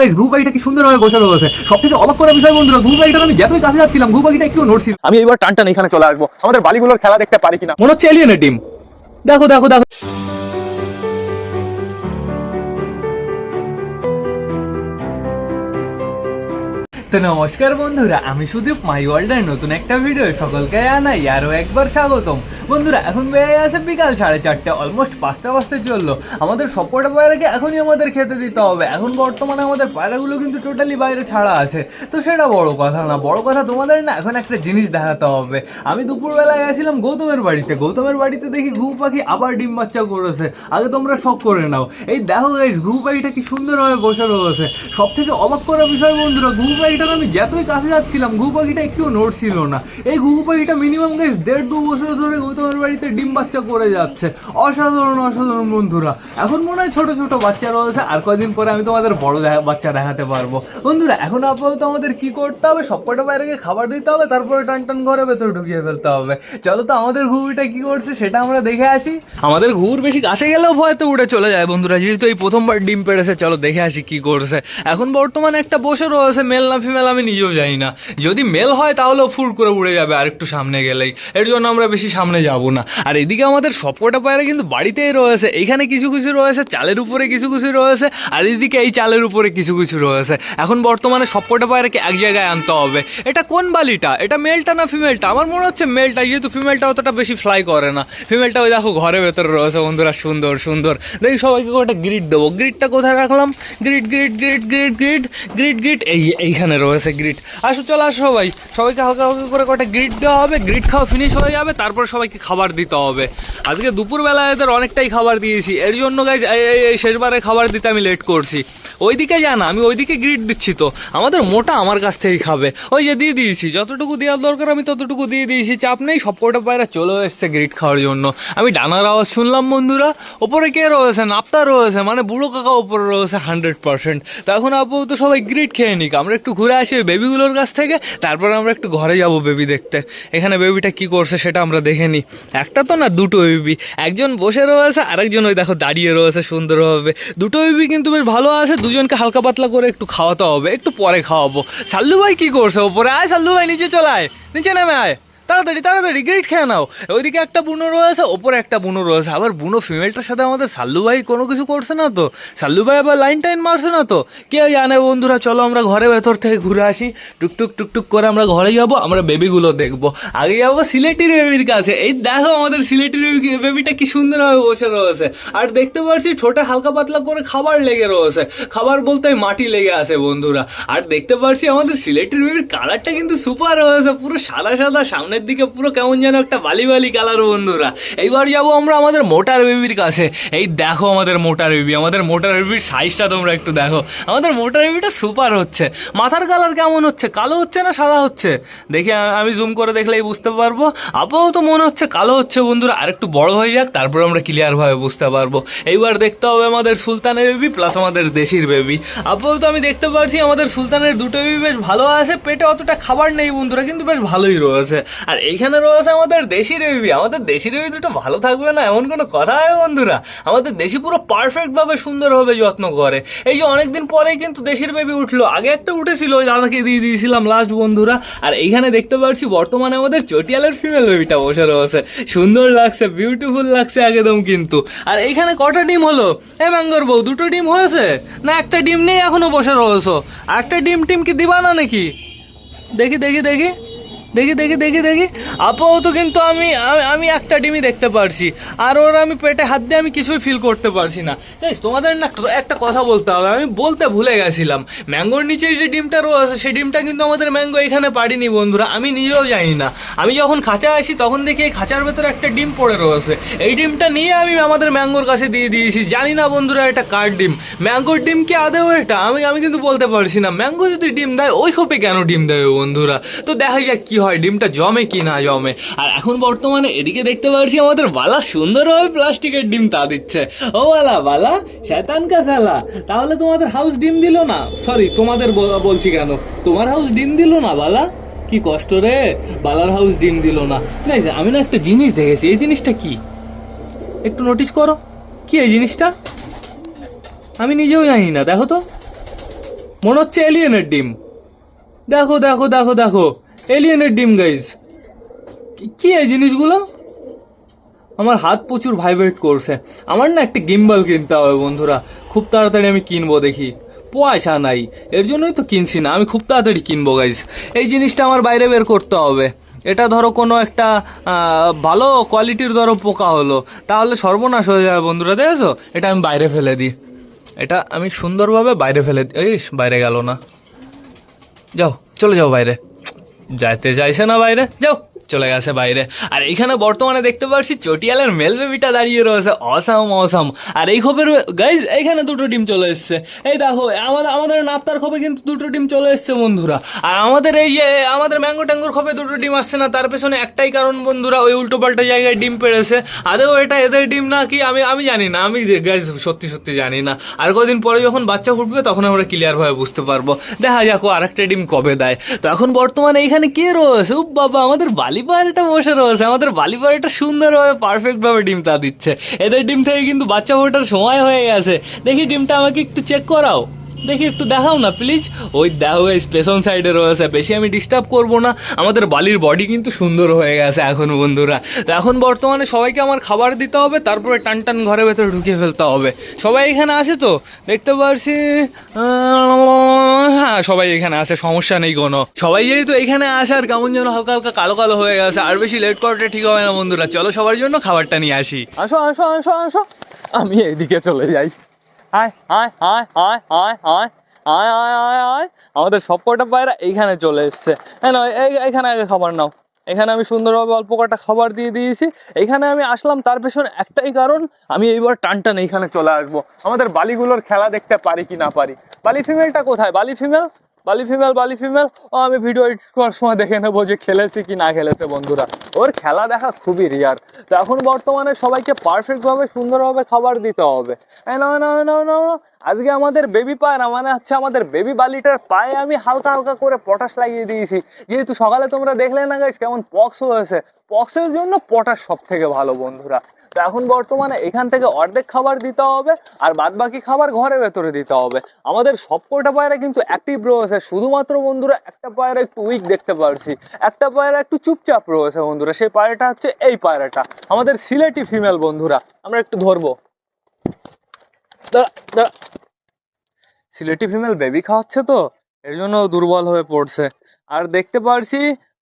Guys, ঘু পাখিটা কি সুন্দরভাবে বসে রয়েছে। সবথেকে অবাক করার বিষয় বন্ধুরা, ঘু পাখিটা আমি যতই কাছে যাচ্ছিলাম ঘু পাখিটা একটু নড়ছিল। আমি এবার টানটান এখানে চলে আসবো, আমাদের বালিগুলোর খেলা দেখতে পারি কিনা। মনে হচ্ছে এলিয়েনের টিম। দেখো দেখো দেখো। তো নমস্কার বন্ধুরা, আমি সুদীপ, মাই ওয়ার্ল্ডের নতুন একটা ভিডিও সকলকে জানাই আরও একবার স্বাগতম। বন্ধুরা এখন বেড়ে আছে বিকাল 4:30, অলমোস্ট 5টা বাজতে চললো। আমাদের সবকটা পায়রাকে এখনই আমাদের খেতে দিতে হবে। এখন বর্তমানে আমাদের পায়রাগুলো কিন্তু টোটালি বাইরে ছাড়া আছে, তো সেটা বড় কথা না। বড় কথা তোমাদের না এখন একটা জিনিস দেখাতে হবে। আমি দুপুরবেলায় গেছিলাম গৌতমের বাড়িতে দেখি ঘু পাখি আবার ডিম বাচ্চা করেছে। আগে তোমরা শখ করে নাও। এই দেখো গাইস, ঘু পাখিটা কি সুন্দরভাবে বসে রয়েছে। সব থেকে অবাক করার বিষয় বন্ধুরা, ঘু পাখিটা আমি যতই কাছে যাচ্ছিলাম ঘু পাখিটা একটু নড়ছিল না। এই ঘু পাখিটা মিনিমাম গাইস 1.5-2 বছর ধরে গৌতমের বাড়িতে ডিম বাচ্চা করে যাচ্ছে। অসাধারণ অসাধারণ বন্ধুরা। এখন মনে হয় ছোট ছোট বাচ্চা রয়েছে, আর কদিন পরে আমি তোমাদের বড় বাচ্চা দেখাতে পারবো। বন্ধুরা এখন আপাতত আমাদের কি করতে হবে, সবকটা বাইরেকে খাবার দিতে হবে, তারপরে টান টান ঘরে ভেতরে ঢুকিয়ে ফেলতে হবে। চলো তো আমাদের ঘুঘুটা কি করছে সেটা আমরা দেখে আসি। আমাদের ঘুঘুর বেশি কাছে গেলেও ভয়তে উড়ে চলে যায় বন্ধুরা, যেহেতু এই প্রথমবার ডিম পেড়েছে। চলো দেখে আসি কি করছে। এখন বর্তমানে একটা বসে রয়েছে, মেল না ফিমেল আমি নিজেও জানি না। যদি মেল হয় তাহলেও ফুল করে উড়ে যাবে আর একটু সামনে গেলেই, এর জন্য আমরা বেশি সামনে যাব না। আর এদিকে আমাদের সবকটা পায়রা কিন্তু বাড়িতেই রয়েছে। এইখানে কিছু কিছু রয়েছে, চালের উপরে কিছু কিছু রয়েছে, আর এদিকে এই চালের উপরে কিছু কিছু রয়েছে। এখন বর্তমানে সবকটা পায়রাকে এক জায়গায় আনতে হবে। এটা কোন বালিটা, এটা মেলটা না ফিমেলটা? আমার মনে হচ্ছে মেলটা, যেহেতু ফিমেলটা অতটা বেশি ফ্লাই করে না। ফিমেলটা ওই দেখো ঘরের ভেতরে রয়েছে বন্ধুরা, সুন্দর সুন্দর। দেখি সবাইকে একটা গ্রিড দেবো। গ্রিডটা কোথায় রাখলাম? Grid grid grid grid grid grid grid এইখানে রয়েছে গ্রিড। আসো চলো আসো সবাইকে হালকা হালকা করে কটা গ্রিড দেওয়া হবে। গ্রিড খাওয়া ফিনিশ হয়ে যাবে, তারপর সবাইকে খাবার দিতে হবে। আজকে দুপুরবেলায় এদের অনেকটাই খাবার দিয়েছি, এর জন্য গাইজ এই শেষবারে খাবার দিতে আমি লেট করছি। ওইদিকে জানা আমি ওইদিকে গ্রিড দিচ্ছি, তো আমাদের মোটা আমার কাছ থেকেই খাবে। ওই যে দিয়ে দিয়েছি, যতটুকু দেওয়ার দরকার আমি ততটুকু দিয়ে দিয়েছি, চাপ নেই। সবকটা পায়রা চলে এসছে গ্রিড খাওয়ার জন্য। আমি ডানার আওয়াজ শুনলাম বন্ধুরা। ওপরে কে রয়েছে? নাপ্তা রয়েছে, মানে বুড়ো কাকা ওপরে রয়েছে 100%। তো এখন আপাতত সবাই গ্রিড খেয়ে নিক, আমরা একটু ঘুরে আসি বেবিগুলোর কাছ থেকে, তারপরে আমরা একটু ঘরে যাব বেবি দেখতে। এখানে বেবিটা কি করছে সেটা আমরা দেখে নিই। একটা তো না, দুটো বেবি। একজন বসে রয়েছে, আরেকজন ওই দেখো দাঁড়িয়ে রয়েছে সুন্দরভাবে। দুটো বেবি কিন্তু বেশ ভালো আছে। দুজনকে হালকা পাতলা করে একটু খাওয়াতে হবে, একটু পরে খাওয়াবো। সাল্লু ভাই কি করছে ওপরে? আয় সাল্লু ভাই, নিচে চলে আয়, নিচে নেমে আয়, তাড়াতাড়ি তাড়াতাড়ি গ্রিড খেয়ে নাও। ওইদিকে একটা বুনো রয়েছে, ওপরে একটা বুনো রয়েছে। আবার বুনো ফিমেলটার সাথে আমাদের সাল্লু ভাই কোনো কিছু করছে না তো? সাল্লু ভাই আবার লাইন টাইন মারছে না তো? কে জানে বন্ধুরা। চলো আমরা ঘরে ভেতর থেকে ঘুরে আসি। টুকটুক টুকটুক করে আমরা ঘরে যাবো, আমরা বেবিগুলো দেখবো। আগে যাবো সিলেটির বেবির কাছে। এই দেখো আমাদের সিলেটির বেবিটা কি সুন্দরভাবে বসে রয়েছে। আর দেখতে পাচ্ছি ছোটে হালকা পাতলা করে খাবার লেগে রয়েছে। খাবার বলতে মাটি লেগে আছে বন্ধুরা। আর দেখতে পাচ্ছি আমাদের সিলেটির বেবির কালারটা কিন্তু সুপার রয়েছে, পুরো সাদা সাদা, সামনে দিকে পুরো কেমন যেন একটা বালি বালি কালার বন্ধুরা। এইবার যাবো আমরা আমাদের মোটার বেবির কাছে। এই দেখো আমাদের মোটার বেবি, আমাদের মোটার বেবির সাইজটা তোমরা একটু দেখো। আমাদের মোটার বেবিটা সুপার হচ্ছে। মাথার কালার কেমন হচ্ছে? কালো হচ্ছে না সাদা হচ্ছে? দেখি, আমি জুম করে দেখলেই বুঝতে পারবো। আপাতত মনে হচ্ছে কালো হচ্ছে বন্ধুরা, আর একটু বড় হয়ে যাক, তারপর আমরা ক্লিয়ার ভাবে বুঝতে পারবো। এইবার দেখতে হবে আমাদের সুলতানের বেবি প্লাস আমাদের দেশির বেবি। আপাতত আমি দেখতে পাচ্ছি আমাদের সুলতানের দুটো বেবি বেশ ভালো আছে। পেটে অতটা খাবার নেই বন্ধুরা, কিন্তু বেশ ভালোই রয়েছে। আর এইখানে রয়েছে আমাদের দেশি বেবি। আমাদের দেশি বেবি দুটো ভালো থাকবে না এমন কোনো কথা হয় বন্ধুরা? আমাদের দেশি পুরো পারফেক্ট ভাবে সুন্দরভাবে যত্ন করে। এই যে অনেকদিন পরেই কিন্তু দেশির বেবি উঠলো। আগে একটা উঠেছিল, ওই দাদাকে দিয়ে দিয়েছিলাম লাস্ট বন্ধুরা। আর এইখানে দেখতে পাচ্ছি বর্তমানে আমাদের চটিয়ালের ফিমেল বেবিটা বসে রয়েছে। সুন্দর লাগছে, বিউটিফুল লাগছে একদম কিন্তু। আর এইখানে কটা ডিম হলো? ম্যাঙ্গোর বউ, দুটো ডিম হয়েছে না? একটা ডিম নেই এখনো বসে রয়েছো? একটা ডিম টিম কি দিবা না নাকি? দেখি দেখি দেখি দেখি দেখি দেখি দেখি আপাতত কিন্তু আমি একটা ডিমই দেখতে পারছি। আর ওর আমি পেটে হাত দিয়ে আমি কিছুই ফিল করতে পারছি না। তোমাদের না একটা কথা বলতে হবে, আমি বলতে ভুলে গেছিলাম। ম্যাঙ্গোর নিচে যে ডিমটা রয়েছে সেই ডিমটা কিন্তু আমাদের ম্যাঙ্গো এখানে পারিনি বন্ধুরা, আমি নিজেও জানি না। আমি যখন খাঁচা আসি তখন দেখি এই খাঁচার ভেতরে একটা ডিম পড়ে রয়েছে। এই ডিমটা নিয়ে আমি আমাদের ম্যাঙ্গোর কাছে দিয়ে দিয়েছি। জানি না বন্ধুরা এটা কার ডিম। ম্যাঙ্গোর ডিম কি আদেও এটা? আমি কিন্তু বলতে পারছি না। ম্যাঙ্গো যদি ডিম দেয় ওই খোপে কেন ডিম দেবে বন্ধুরা? তো দেখা যাক কি হয়, ডিমটা জমে কি না জমে। আর এখন বর্তমানে এদিকে দেখতে পাচ্ছি আমাদের বালা সুন্দরভাবে প্লাস্টিকের ডিম তা দিচ্ছে। ও বালা শয়তান কা শালা, তাহলে তোমাদের হাউস ডিম দিল না? সরি, তোমাদের বলছি কেন, তোমার হাউস ডিম দিল না বালা? কি কষ্ট রে, বালার হাউস ডিম দিল না। আমি না একটা জিনিস দেখেছি, এই জিনিসটা কি একটু নোটিস করো। কি এই জিনিসটা? আমি নিজেও জানি না, দেখো তো। মনে হচ্ছে এলিয়েনের ডিম। দেখো দেখো দেখো দেখো, এলিয়েনের ডিম গাইজ। কি এই জিনিসগুলো? আমার হাত প্রচুর ভাইব্রেট করছে। আমার না একটা গিম্বল কিনতে হবে বন্ধুরা, খুব তাড়াতাড়ি আমি কিনবো। দেখি পয়সা নাই, এর জন্যই তো কিনছি না। আমি খুব তাড়াতাড়ি কিনবো গাইজ। এই জিনিসটা আমার বাইরে বের করতে হবে। এটা ধরো কোনো একটা ভালো কোয়ালিটির ধরো পোকা হলো, তাহলে সর্বনাশ হয়ে যাবে বন্ধুরা। দেখেছো, এটা আমি বাইরে ফেলে দিই। এটা আমি সুন্দরভাবে বাইরে ফেলে দিই। এই বাইরে গেল না, যাও চলে যাও বাইরে। যাইতে চাইছে না বাইরে, যাও চলে গেছে বাইরে। আর এইখানে বর্তমানে দেখতে পাচ্ছি চটিয়ালের মেল বেবিটা দাঁড়িয়ে রয়েছে, অসাম অসাম। আর এই খোপের গাইজ এইখানে দুটো ডিম চলে এসছে। এই দেখো, আমাদের নাপ্তার খোপে কিন্তু দুটো ডিম চলে এসছে বন্ধুরা। আর আমাদের এই যে আমাদের ম্যাঙ্গো ট্যাঙ্গোর খোপে দুটো ডিম আসছে না, তার পেছনে একটাই কারণ বন্ধুরা, ওই উল্টো পাল্টা জায়গায় ডিম পেড়েছে। আদৌ এটা এদের ডিম না কি আমি জানি না, আমি গাইজ সত্যি সত্যি জানি না। আর কদিন পরে যখন বাচ্চা ফুটবে তখন আমরা ক্লিয়ার ভাবে বুঝতে পারবো। দেখা যাক আর একটা ডিম কবে দেয়। তো এখন বর্তমানে এইখানে কে রয়েছে? ও বাবা, আমাদের বালি পায়রাটা বসে রয়েছে। আমাদের বালি পায়রাটা সুন্দরভাবে পারফেক্ট ভাবে ডিম তা দিচ্ছে। এদের ডিম থেকে কিন্তু বাচ্চা ফোটার সময় হয়ে গেছে। দেখি ডিমটা আমাকে একটু চেক করাও, দেখি একটু দেখাও না প্লিজ। ওই দেখো এই পেছন সাইডে রয়েছে, বেশি আমি ডিস্টার্ব করবো না। আমাদের বালির বডি কিন্তু সুন্দর হয়ে গেছে এখন বন্ধুরা। তো এখন বর্তমানে সবাইকে আমার খাবার দিতে হবে, তারপরে টান টান ঘরের ভেতরে ঢুকিয়ে ফেলতে হবে। সবাই এখানে আছে তো দেখতে পারছি, হ্যাঁ সবাই এখানে আছে, সমস্যা নেই কোনো। সবাই যেহেতু এখানে আসে, আর কেমন যেন হালকা হালকা কালো কালো হয়ে গেছে। আর বেশি লেট করাটা ঠিক হবে না বন্ধুরা, চলো সবার জন্য খাবারটা নিয়ে আসি। আসো আসো আসো আসো, আমি এইদিকে চলে যাই। আয় আয় আয় আয় আয় আয় আয় আয় আয় আয়, আমাদের সব কটা পায়রা এইখানে চলে এসছে। হ্যাঁ নয়, এইখানে আগে খাবার নাও। এখানে আমি সুন্দরভাবে অল্প কটা খাবার দিয়ে দিয়েছি। এইখানে আমি আসলাম তার পেছনে একটাই কারণ, আমি এইবার টান টান এইখানে চলে আসবো। আমাদের বালিগুলোর খেলা দেখতে পারি কি না পারি। বালি ফিমেলটা কোথায়? বালি ফিমেল, বালি ফিমেল, বালি ফিমেল। ও আমি ভিডিও এডিট করার সময় দেখে নেবো যে খেলেছে কি না খেলেছে বন্ধুরা। ওর খেলা দেখা খুবই রেয়ার। তো এখন বর্তমানে সবাইকে পারফেক্টভাবে সুন্দরভাবে খাবার দিতে হবে। না না না না, আজকে আমাদের বেবি পায়রা মানে হচ্ছে আমাদের বেবি বালিটার পায়ে আমি হালকা হালকা করে পটাশ লাগিয়ে দিয়েছি। যেহেতু সকালে তোমরা দেখলে না গাইস কেমন পক্স হয়েছে, পক্সের জন্য পটাশ সব থেকে ভালো বন্ধুরা। তো এখন বর্তমানে এখান থেকে অর্ধেক খাবার দিতে হবে, আর বাদ বাকি খাবার ঘরের ভেতরে দিতে হবে। আমাদের সব কটা পায়রা কিন্তু অ্যাক্টিভ রয়েছে, শুধুমাত্র বন্ধুরা একটা পায়রা একটু উইক দেখতে পারছি, একটা পায়রা একটু চুপচাপ রয়েছে বন্ধুরা। সেই পায়রাটা হচ্ছে এই পায়রাটা, আমাদের সিলেটি ফিমেল বন্ধুরা। আমরা একটু ধরবো, দাঁড়া দাঁড়া। সিলেটি ফিমেল বেবি খাওয়াচ্ছে তো এর জন্য দুর্বল হয়ে পড়ছে। আর দেখতে পারছি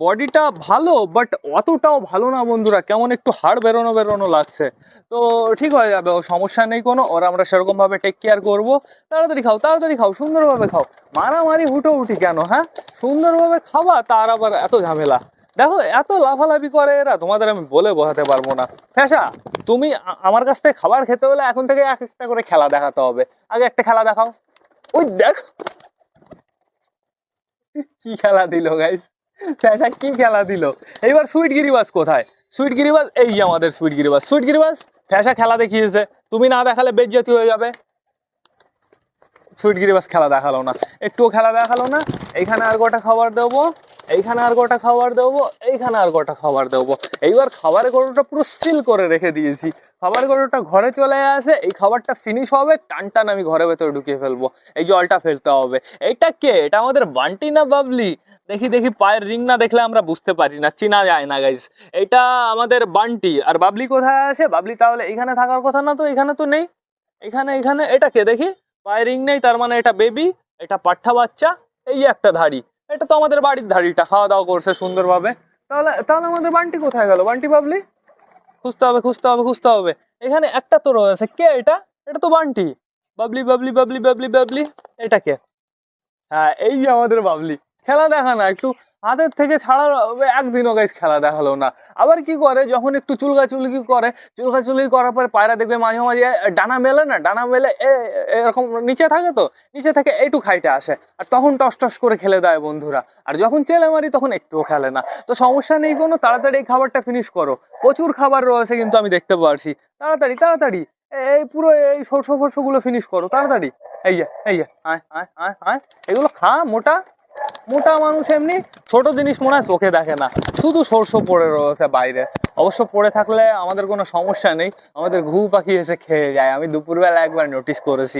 বডিটা ভালো, বাট অতটাও ভালো না বন্ধুরা, কেমন একটু হাড় বেরোনো বেরোনো লাগছে। তো ঠিক হয়ে যাবে, ও সমস্যা নেই কোনো। ওরা আমরা সেরকমভাবে টেক কেয়ার করবো। তাড়াতাড়ি খাও, তাড়াতাড়ি খাও, সুন্দরভাবে খাও। মারামারি হুটোহুটি কেন? হ্যাঁ, সুন্দরভাবে খাওয়া, তার আবার এত ঝামেলা। দেখো এত লাফালাফি করে এরা, তোমাদের আমি বলে বোঝাতে পারবো না। ফ্যাসা, তুমি আমার কাছ থেকে খাবার খেতে হলে এখন থেকে এক একটা করে খেলা দেখাতে হবে। আগে একটা খেলা দেখাও। ওই দেখ কি খেলা দিল গাইস, ফ্যাসা কি খেলা দিল। এইবার সুইট গিরিবাজ কোথায়? সুইট গিরিবাজ এই যে আমাদের সুইট গিরিবাজ। সুইট গিরিবাজ, ফ্যাসা খেলা দেখিয়েছে, তুমি না দেখালে বেজ্জতি হয়ে যাবে। সুইট গিরিবাজ খেলা দেখালো না, একটুও খেলা দেখালো না। এইখানে আর কটা খাবার দেবো, এইখানে আর কটা খাবার দেবো, এইখানে আর কটা খাবার দেবো। এইবার খাবারের গরুটা পুরো সিল করে রেখে দিয়েছি। খাবার গরুটা ঘরে চলে আসে, এই খাবারটা ফিনিশ হবে, টান টান আমি ঘরের ভেতরে ঢুকিয়ে ফেলবো। এই জলটা ফেলতে হবে। এইটা কে? এটা আমাদের বান্টি না বাবলি? দেখি দেখি, পায়ের রিং না দেখলে আমরা বুঝতে পারি না, চিনা যায় না গাইস। এটা আমাদের বান্টি। আর বাবলি কোথায় আছে? বাবলি তাহলে এইখানে থাকার কথা না, তো এখানে তো নেই। এখানে এখানে এটা কে দেখি? পায়ের রিং নেই, তার মানে এটা বেবি, এটা পাঠা বাচ্চা। এই একটা ধাড়ি, এটা তো আমাদের বাড়ির ধাড়িটা, খাওয়া দাওয়া করছে সুন্দরভাবে। তাহলে তাহলে আমাদের বান্টি কোথায় গেল? বান্টি বাবলি খুঁজতে হবে, খুঁজতে হবে, খুঁজতে হবে। এখানে একটা তো রয়েছে, কে এটা? এটা তো বান্টি। বাবলি বাবলি বাবলি বাবলি বাবলি, এটা কে? হ্যাঁ, এই যে আমাদের বাবলি। খেলা দেখা না একটু, হাতের থেকে ছাড়ার একদিনও গাইস খেলা দেখালো না। আবার কি করে, যখন একটু চুলকাচুলকি করে, চুলকাচুলকি করার পরে পায়রা দেখবে মাঝে মাঝে ডানা মেলে না, ডানা মেলে এরকম নিচে থাকে, তো নিচে থেকে এইটুক হাইটে আসে, আর তখন টস টস করে খেলে দেয় বন্ধুরা। আর যখন চেলে মারি তখন একটুও খেলে না। তো সমস্যা নেই কোনো, তাড়াতাড়ি এই খাবারটা ফিনিশ করো। প্রচুর খাবার রয়েছে কিন্তু আমি দেখতে পারছি। তাড়াতাড়ি তাড়াতাড়ি এই পুরো এই শস্য ফস্যগুলো ফিনিশ করো তাড়াতাড়ি। এই যে এই যে, আয় আয় আয় আয়, এগুলো খা। মোটা মোটা মানুষ এমনি ছোট জিনিস মনে হয় চোখে দেখে না, শুধু সরষে পড়ে রয়েছে বাইরে। অবশ্য পড়ে থাকলে আমাদের কোনো সমস্যা নেই, আমাদের ঘু পাখি এসে খেয়ে যায়। আমি দুপুরবেলা একবার নোটিস করেছি,